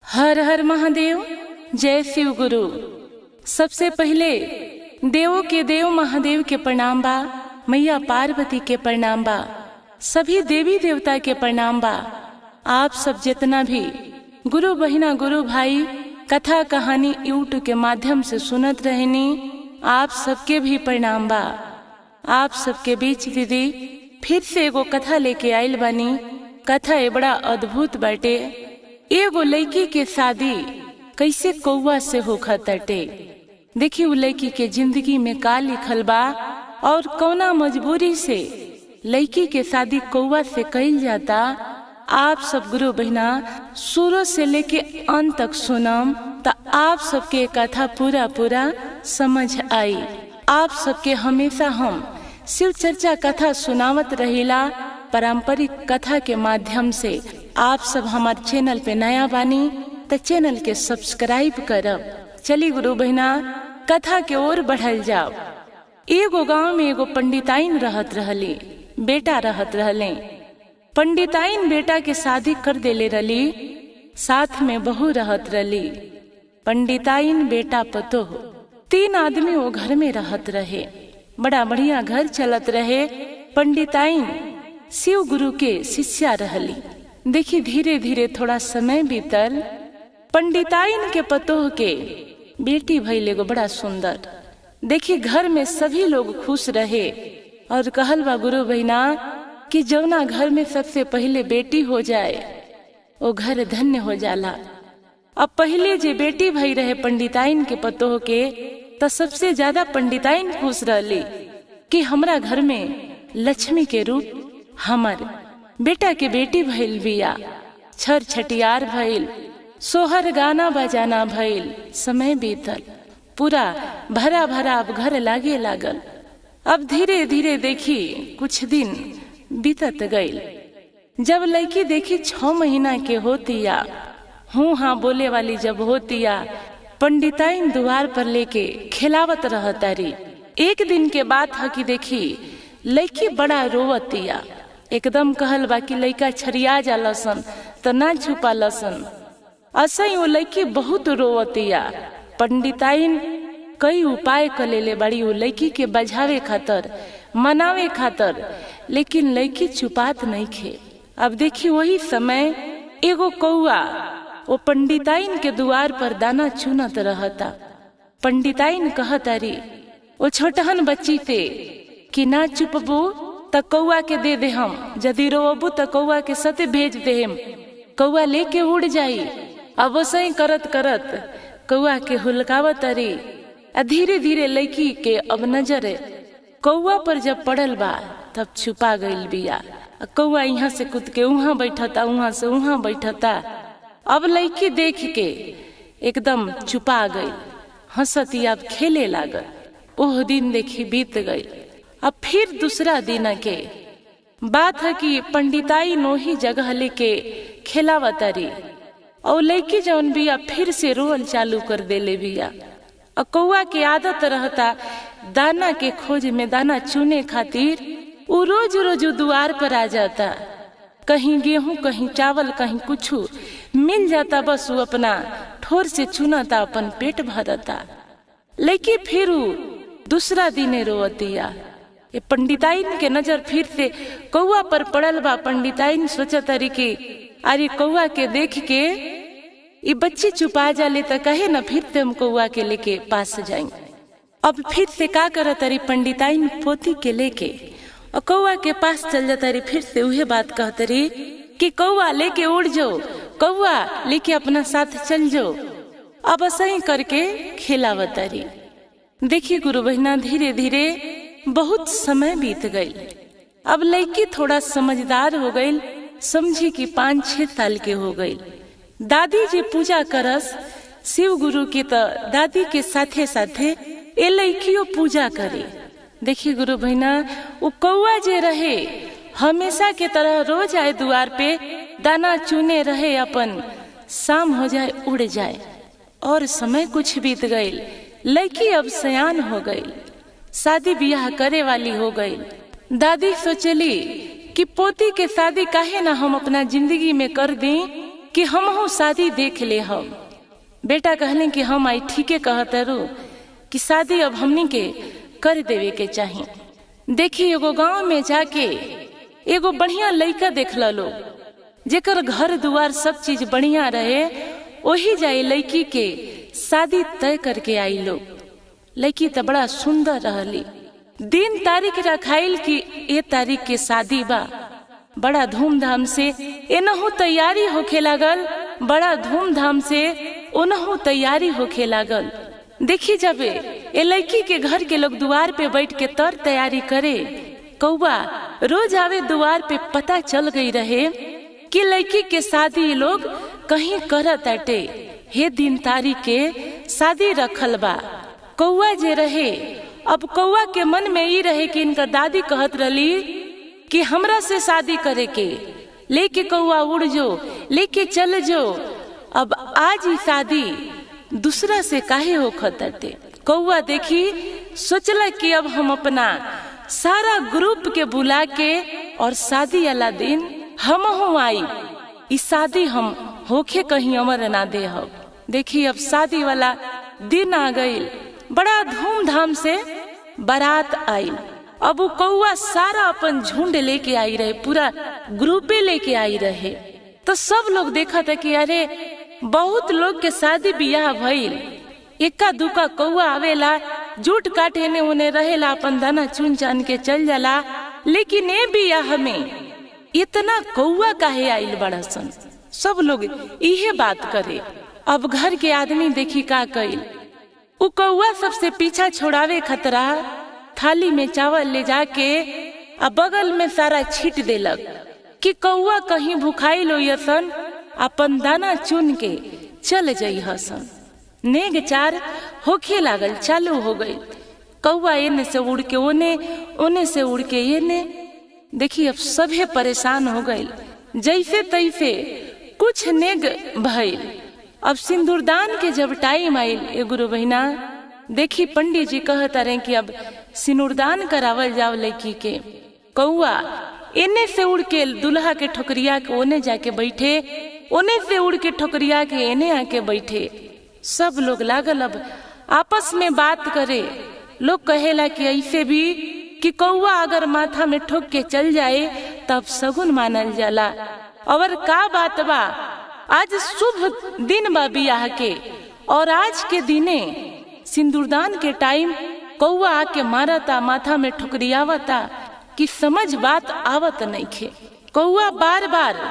हर हर महादेव, जय शिव गुरु। सबसे पहले देवों के देव महादेव के प्रणाम बा, मैया पार्वती के प्रणाम बा, सभी देवी देवता के प्रणाम बा। आप सब जितना भी गुरु बहिना गुरु भाई कथा कहानी यूट्यूब के माध्यम से सुनत रहनी, आप सबके भी प्रणाम बा। आप सबके बीच दीदी फिर से एगो कथा लेके आइल बानी। कथा ये बड़ा अद्भुत बाटे। एगो लड़की के शादी कैसे कौवा से होखताटे। देखी वो लड़की के जिंदगी में का लिखल बा और कौना मजबूरी से लड़की के शादी कौवा से कइल जाता। आप सब गुरु बहिना शुरू से लेके अंत तक सुनम तो आप सबके कथा पूरा पूरा समझ आई। आप सबके हमेशा हम शिव चर्चा कथा सुनावत रहिला पारंपरिक कथा के माध्यम से। आप सब हमारे चैनल पे नया बानी तो चैनल के सब्सक्राइब करब। चली गुरु बहिना कथा के ओर बढ़ल जाओ। एगो गांव में एगो पंडिताइन रहत रहली, बेटा रहत रहले। पंडिताइन बेटा के शादी कर देले रली, साथ में बहू रहत रली। पंडिताइन बेटा पतोह 3 आदमी वो घर में रहत रहे। बड़ा बढ़िया घर चलत रहे। पंडिताइन शिव गुरु के शिष्या रहली। देखी धीरे धीरे थोड़ा समय बीतल। पंडिताइन के पतोह के बेटी भइल एगो बड़ा सुंदर। देखी घर में सभी लोग खुश रहे और कहल बा गुरु बहिना कि जौना घर में सबसे पहले बेटी हो जाए वो घर धन्य हो जाला। अब पहले जे बेटी भई रहे पंडिताइन के पतोह के तो सबसे ज्यादा पंडिताइन खुश रहली कि हमरा घर में लक्ष्मी के रूप हमर बेटा के बेटी भइल बिया। छर छटियार भइल, सोहर गाना बजाना भइल। समय बीतल, पूरा भरा भरा अब घर लागे लागल। अब धीरे धीरे देखी कुछ दिन बीतत गईल। जब लड़की देखी 6 महीना के होतिया, हूँ हाँ बोले वाली जब होतिया, पंडिताइन द्वार पर लेके खिलावत रहतारी। एक दिन के बात है कि देखी लड़की बड़ा रोवतिया। एकदम कहल बा कि लड़का छरिया जा लसन तो ना छुपा लसन। असई वो लड़की बहुत रोवतिया। पंडिताइन कई उपाय कर लेले बड़ी वो लड़की के बजावे खातर, मनावे खातर, लेकिन लड़की छुपात नहीं खे। अब देखी वही समय एगो कौआ वो पंडिताइन के द्वार पर दाना चुनत रहता। पंडिताइन कहतारी वो छोटहन बच्ची ते कि ना चुपबू त कौआ के दे दे हम, यदि रोबू त कौआ के सते भेज दे हम, कौआ लेके उड़ जाई। अब वैसे करत करत कौआ के हुलकावत अरी। धीरे धीरे लड़की के अब नजर कौआ पर जब पड़ल बा तब छुपा गईल बिया। कौआ यहाँ से कूद के वहां बैठता, वहां से वहां बैठता। अब लड़की देख के एकदम छुपा गई, हंसती अब खेले लागल। ओह दिन देखी बीत गई। अब फिर दूसरा दिन के बात है कि पंडिताइन वही जगह लेके खिलावतारी और लड़की जौन बिया फिर से रोल चालू कर देले बिया। और कौआ के आदत रहता दाना के खोज में, दाना चुने खातिर वो रोज रोज द्वार पर आ जाता। कहीं गेहूं, कहीं चावल, कहीं कुछ मिल जाता, बस वो अपना ठोर से चुनता, अपन पेट भरता। लेकिन फिर दूसरा दिन रोवतिया। ये पंडिताइन के नजर फिर से कौआ पर पड़ल बा। पंडिताइन सोचत रही कि अरे कौआ के देख के ये बच्ची छुपा जाले तो कहे ना फिर से हम कौआ के लेके पास जाएंगे। अब फिर से का करत रही पंडिताइन पोती के लेके और कौआ के पास चल जाता रही। फिर से वही बात कहते रही कि कौआ लेके उड़ जाओ, कौआ लेके अपना साथ चल जाओ। अब सही करके खिलावत रही। देखिए गुरु बहिना धीरे धीरे बहुत समय बीत गई। अब लड़की थोड़ा समझदार हो गई। समझी कि 5-6 साल के हो गई। दादी जी पूजा करस शिव गुरु की, तो दादी के साथे साथे ए लड़कियों पूजा करे। देखिए गुरु बहिना वो कौआ जे रहे हमेशा के तरह रोज आए द्वार पे, दाना चुने रहे, अपन शाम हो जाए उड़ जाए। और समय कुछ बीत गई। लड़की अब सयान हो गई, शादी ब्याह करे वाली हो गई। दादी सोचली कि पोती के शादी काहे ना हम अपना जिंदगी में कर दी कि हमहू शादी देख ले। हम बेटा कहले कि हम आई ठीके कहत रो कि शादी अब हमनी के कर देवे के चाहिए। देखी एगो गांव में जाके एगो बढ़िया लड़का देखला लो, जेकर घर दुआर सब चीज बढ़िया रहे, वही जाए लड़की के शादी तय करके आई लो। लड़की तो बड़ा सुंदर रहली। दिन तारीख रखाइल कि ए तारीख के शादी बा। बड़ा धूमधाम से एनहु तैयारी होखे लागल, बड़ा धूमधाम से ओनहु तैयारी होखे लागल। देखी जब ए लड़की के घर के लोग द्वार पे बैठ के तर तैयारी करे, कौवा रोज आवे द्वार पे, पता चल गई रहे कि लड़की के शादी लोग कहीं करत अटे। हे दिन तारीख के शादी रखल बा। कौवा जे रहे, अब कौवा के मन में ई रहे कि इनका दादी कहत रही कि हमरा से शादी करे के, लेके कौवा उड़ जो, लेके चल जो। अब आज ही शादी दूसरा से काहे होखत अटे। कौवा देखी सोचला कि अब हम अपना सारा ग्रुप के बुला के और शादी वाला दिन हम हो आई, इस शादी हम होखे कहीं अमर ना दे हो। देखी अब शादी वाला दिन आ गई, बड़ा धूमधाम से बारात आई। अब वो कौवा सारा अपन झुंड लेके आई रहे, पूरा ग्रुपे लेके आई रहे। तो सब लोग देखा था कि अरे बहुत लोग के शादी बियाह भइल। इक्का दुक्का कौवा आवेला, जूट काटे ने उन्हें रहेला, अपन दाना चुन चान के चल जाला। लेकिन ए बियाह में इतना कौवा काहे आइल बड़ा सन, सब लोग इहे बात करे। अब घर के आदमी देखी का कइल, उ कौवा सबसे पीछा छोड़ावे खतरा थाली में चावल ले जाके अब बगल में सारा छीट देलक कि कौवा कहीं भुखाइल होयसन, अपन दाना चुन के चल जाई हसन। नेग चार होखे लागल, चालू हो गई। कौवा एने से उड़ के ओने, ओने से उड़ के एने। देखी अब सभे परेशान हो गई। जैसे तैसे कुछ नेग भइल। अब सिंदूरदान के जब टाइम आइल, ए गुरु बहिना देखी पंडित जी कहता रहे कि अब सिंदूरदान करावल जाओ लड़की के। कौवा एने से उड़ के दुल्हा के ठोकरिया के ओने जाके बैठे, ओने से उड़ के ठोकरिया के एने आके बैठे। सब लोग लागल अब आपस में बात करे। लोग कहेला कि ऐसे भी कि कौवा अगर माथा में ठोक के चल जाए तब सगुन मानल जाला। और का बात बा, आज शुभ दिन बा बियाह के, और आज के दिने सिंदूरदान के टाइम कौवा आके मारता, माथा में ठुकरियावता कि समझ बात आवत नहीं खे। कौवा बार बार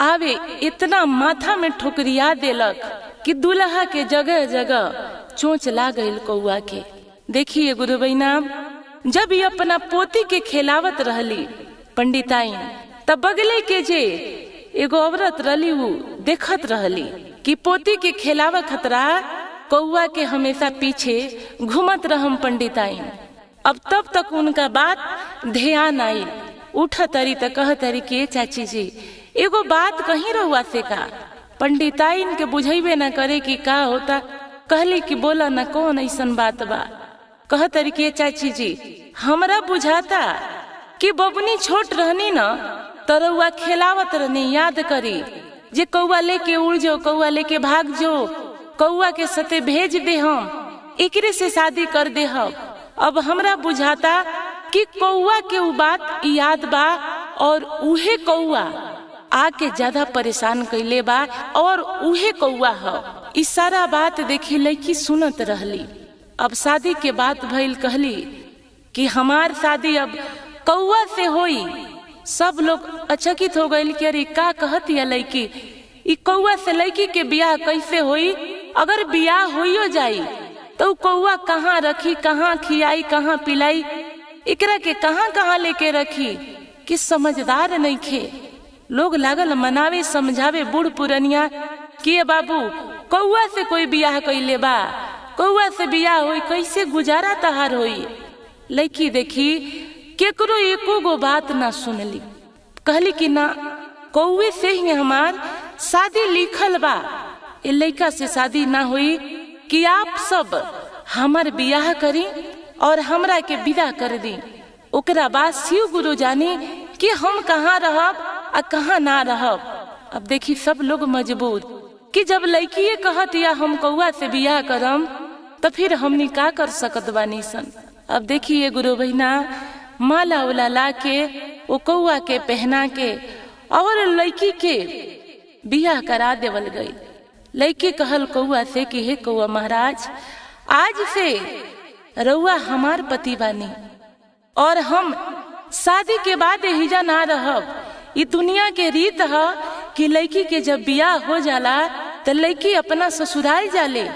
आवे, इतना माथा में ठुकरिया देलक कि दुल्हा के जगह जगह चोंच ला गई कौवा के। देखिए गुरु बहिना, जब ये अपना पोती के खिलावत रहली पंडिताइन, तब बगले के जे एगो औरत रली वो देखत रहली कि पोती के खिलावा खतरा कौवा के हमेशा पीछे घूमत रहम पंडिताइन। अब तब तक उनका बात ध्यान आई। उठ तरी तो कह तरी के चाची जी एगो बात कहीं रहुआ से का। पंडिताइन के बुझेबे न करे कि का होता। कहली कि बोला न कौन ऐसन बात बा। कह तरी के चाची जी हमरा बुझाता कि बबनी छोट रहनी न तरौआ खेलावत रहनी, याद करी जे कौआ लेके उड़ जो, कौआ लेके भाग जो, कौआ के सते भेज दे, हम एकरे से शादी कर दे। हम अब हमरा बुझाता कि कौआ के उ बात याद बा और उहे कौआ आके ज्यादा परेशान कैले बा और उहे कौआ ह। ई सारा बात देखी लड़की सुनत रहली। अब शादी के बात भइल, कहली कि हमार शादी अब कौआ से होई। सब लोग अचकित हो गए कि अरे का कहत या लड़की, ई कौआ से लड़की के बियाह कैसे होई। अगर बियाह होइयो जाई तो कौआ कहाँ रखी, कहाँ खियाई, कहाँ पिलाई, एकरा के कहाँ कहाँ लेके रखी कि समझदार नहीं खे। लोग लागल मनावे समझावे बूढ़ पुरनिया कि बाबू कौआ से कोई बियाह कैले बा, कौआ से बियाह होई, कैसे गुजारा तहार होई। लड़की देखी केकरो एको गो बात ना सुनली। कहली कि ना, कौए से ही हमार शादी लिखल बा। ए लड़का से शादी ना हुई कि आप सब हमार बियाह करी और हमरा के विदा कर दी। ओकरा बाद शिव गुरु जानी कि हम कहाँ रहब आ कहाँ ना रहब। अब देखी सब लोग मजबूर कि जब लड़की कहत या हम कौआ से बियाह करम तो फिर हमनी का कर सकत बानी सन। अब देखिए गुरु बहिना माला उला ला के वो कौआ के पहना के और लड़की के बियाह करा देवल गई। लड़की कहल कौआ से कि हे कौआ महाराज, आज से रउआ हमार पति बानी और हम शादी के बाद हिजा ना रहब। ये दुनिया के रीत है कि लड़की के जब बियाह हो जाला तो लड़की अपना ससुराल जाले।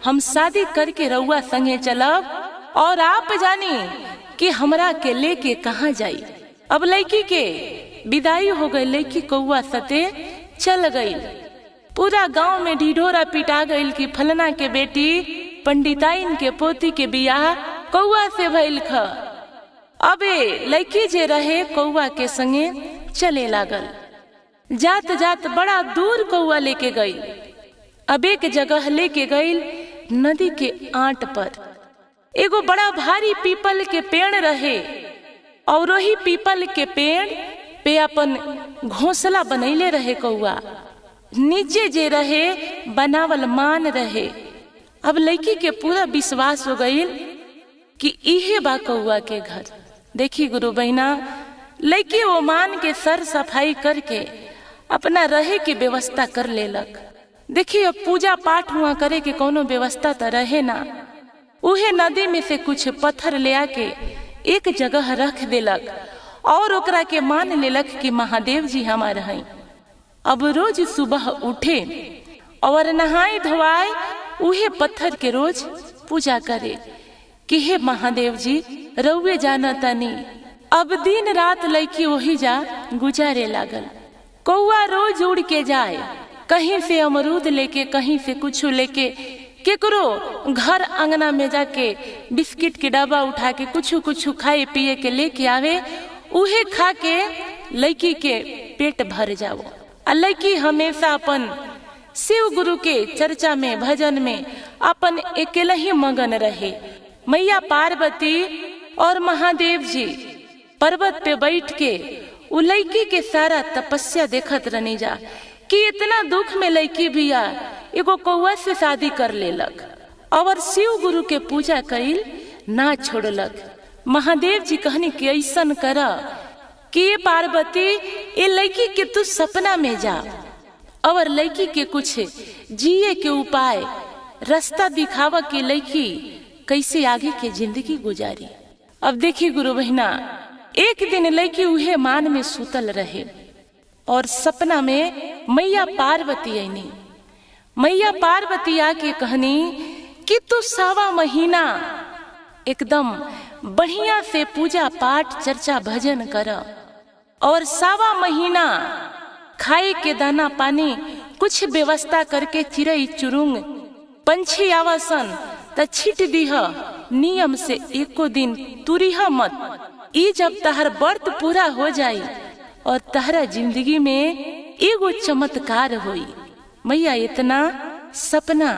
हम शादी करके रउआ संगे चलब और आप जानी कि हमरा के लेके कहाँ जाई। अब लड़की के विदाई हो गई, लड़की कौआ सते चल गई। पूरा गांव में ढिढोरा पिटा गई कि फलना के बेटी पंडिताइन के पोती के बियाह कौआ से भइल ख। अबे लड़की जे रहे कौआ के संगे चले लागल। जात जात बड़ा दूर कौआ लेके गई। अब एक जगह लेके गई नदी के आंट पर। एगो बड़ा भारी पीपल के पेड़ रहे और वही पीपल के पेड़ पे अपन घोंसला बनैले रहे कौआ। नीचे जे रहे बनावल मान रहे। अब लड़की के पूरा विश्वास हो गई कि इहे बा कौआ के घर। देखी गुरु बहिना, लड़की वो मान के सर सफाई करके अपना रहे की व्यवस्था कर लेलक। देखिए अब पूजा पाठ हुआ करे के कोनो व्यवस्था तो रहे ना। उहे नदी में से कुछ पत्थर ले आके एक जगह रख देलक और ओकरा के मान लेलक कि महादेव जी हमारे हैं। अब रोज सुबह उठे और नहाए धोआए उहे पत्थर के रोज पूजा करे कि हे महादेव जी रउए जाना तनी। अब दिन रात लड़की वही जा गुजारे लागल। कौआ रोज उड़ के जाए, कहीं से अमरूद लेके, कहीं से कुछ लेके, केकरो घर अंगना में जाके बिस्किट के डब्बा उठा के कुछ कुछ खाए पिए के लेके आवे। उहे खा के लड़की के पेट भर जाओ। लड़की हमेशा अपन शिव गुरु के चर्चा में भजन में अपन अकेले ही मगन रहे। मैया पार्वती और महादेव जी पर्वत पे बैठ के उ लड़की के सारा तपस्या देखत रहनी जा कि इतना दुख में लड़की बिया एगो कौआ से शादी कर लेलक और शिव गुरु के पूजा कइल ना छोड़लक। महादेव जी कहनी कि ऐसन करा कि पार्वती ये लड़की के तू सपना में जा और लड़की के कुछ जिए के उपाय रास्ता दिखावा कि लड़की कैसे आगे के जिंदगी गुजारी। अब देखी गुरु बहिना, एक दिन लड़की उहे मान में सुतल रहे और सपना में मैया पार्वती आईनी। मैया पार्वती आके कहनी कि तू 1.25 महीना एकदम बढ़िया से पूजा पाठ चर्चा भजन कर और 1.25 महीना खाए के दाना पानी कुछ व्यवस्था करके चिड़ई चुरुंग पंछी आवासन त छिट दीह, नियम से एको दिन तुरिह मत। ई जब तहर व्रत पूरा हो जाई और तहरा जिंदगी में एगो चमत्कार होई। मैया इतना सपना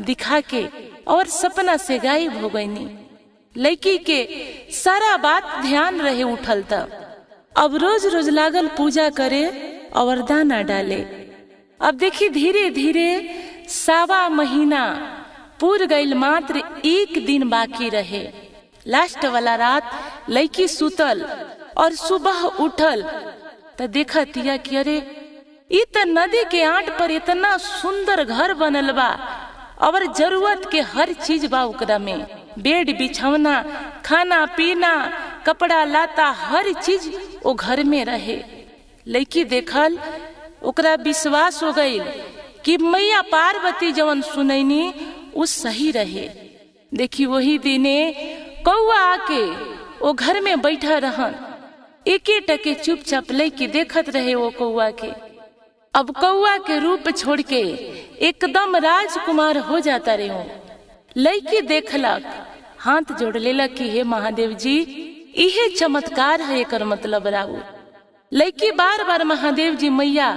दिखा के और सपना से गायब हो गईनी। लड़की के सारा बात ध्यान रहे उठल तब। अब रोज रोज लागल पूजा करे और दाना डाले। अब देखी धीरे धीरे 1.25 महीना पूर गईल, मात्र 1 दिन बाकी रहे। लास्ट वाला रात लड़की सुतल और सुबह उठल तो देखा तिया कि अरे इ त नदी के आंट पर इतना सुंदर घर बनल बा और जरूरत के हर चीज बा ओकरा में। बेड बिछौना, खाना पीना, कपड़ा लाता, हर चीज वो घर में रहे। लड़की देखल, ओकरा विश्वास हो गई कि मैया पार्वती जवन सुनैनी वो सही रहे। देखी वही दिने कौआ आके वो घर में बैठा रहन। एके टके चुपचाप लड़की देखत रहे वो कौआ के। अब कौआ के रूप छोड़ के एकदम राजकुमार हो जाता रहे। लड़की देखलक, हाथ जोड़ लेलक कि हे महादेव जी इहे चमत्कार है, एकर मतलब राउ। लड़की बार बार महादेव जी मैया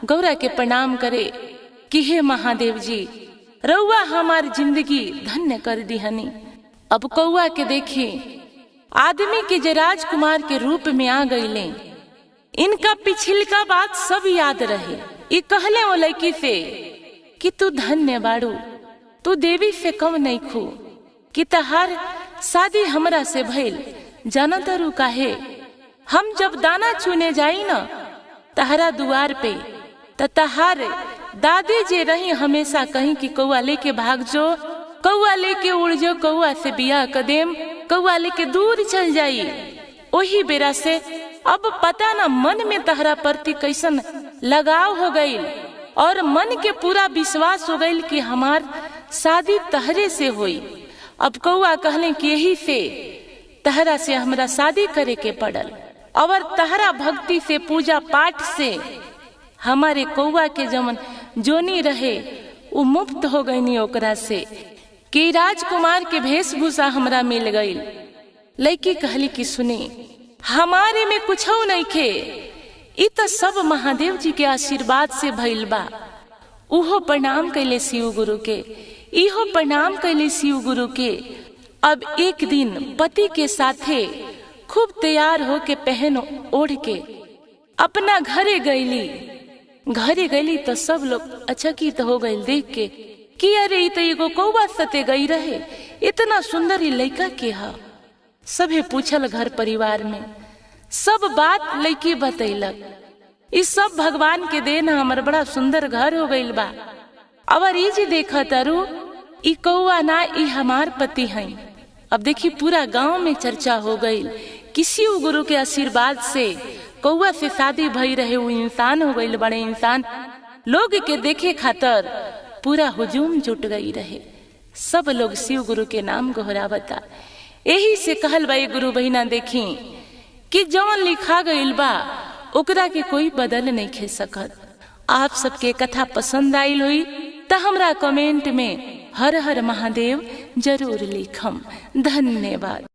गौरा के प्रणाम करे कि हे महादेव जी रउआ हमार जिंदगी धन्य कर दी हनी। अब कौआ के देखी आदमी के जे राजकुमार के रूप में आ गईले। इनका पिछलका बात सब याद रहे। ई कहले वो लड़की से कि तू धन्य बाड़ू, तू देवी से कम नहीं खू, कि तहार शादी हमरा से भइल। जाना तरू काहे? हम जब दाना चुने जाई न तहरा दुआर पे, तहार दादी जे रही हमेशा कहीं कि कौआ लेके भाग जो, कौआ लेके उड़ जो, कौआ से बियाह कदेम, कौआ लेके दूर चल जाई। वही बेरा से अब पता न मन में तहरा प्रति कैसन लगाव हो गई और मन के पूरा विश्वास हो गई कि हमार शादी तहरे से होई। अब कौआ कहले कि यही से तहरा से हमरा शादी करे के पड़ल और तहरा भक्ति से पूजा पाठ से हमारे कौआ के जमन जोनी रहे वो मुक्त हो गई ओकरा से कि राजकुमार के वेशभूषा हमरा मिल गई। लड़की कहली कि सुनी हमारे में कुछ नहीं खे, इ तो सब महादेव जी के आशीर्वाद से भइल बा। उहो प्रणाम कैले शिव गुरु के, इहो प्रणाम कैले शिव गुरु के। अब एक दिन पति के साथे खूब तैयार हो के पहन ओढ़ के अपना घरे गईली तो सब लोग अचकित हो गए देख के कि अरे इ तो एगो कौवा सते गई रहे, इतना सुंदर ही लड़का के हा। सभे पूछल घर परिवार में, सब बात लड़की बतैलक। इस सब भगवान के देन हमर बड़ा सुंदर घर हो गइल बा। अब ई जी देखा तारू ई कौआ ना ई हमार पति हैं। अब देखी पूरा गांव में चर्चा हो गई कि शिव गुरु के आशीर्वाद से कौआ से शादी भई रहे, वो इंसान हो गई, बड़े इंसान। लोग के देखे खातर पूरा हुजूम जुट गई रहे। सब लोग शिव गुरु के नाम गोहरावता। यही से कहल बा गुरु बहिना देखी कि जौन लिखा गइल बा ओकरा के कोई बदल नहीं खे सकत। आप सबके कथा पसंद आइल हुई तो हमरा कमेंट में हर हर महादेव जरूर लिखम। धन्यवाद।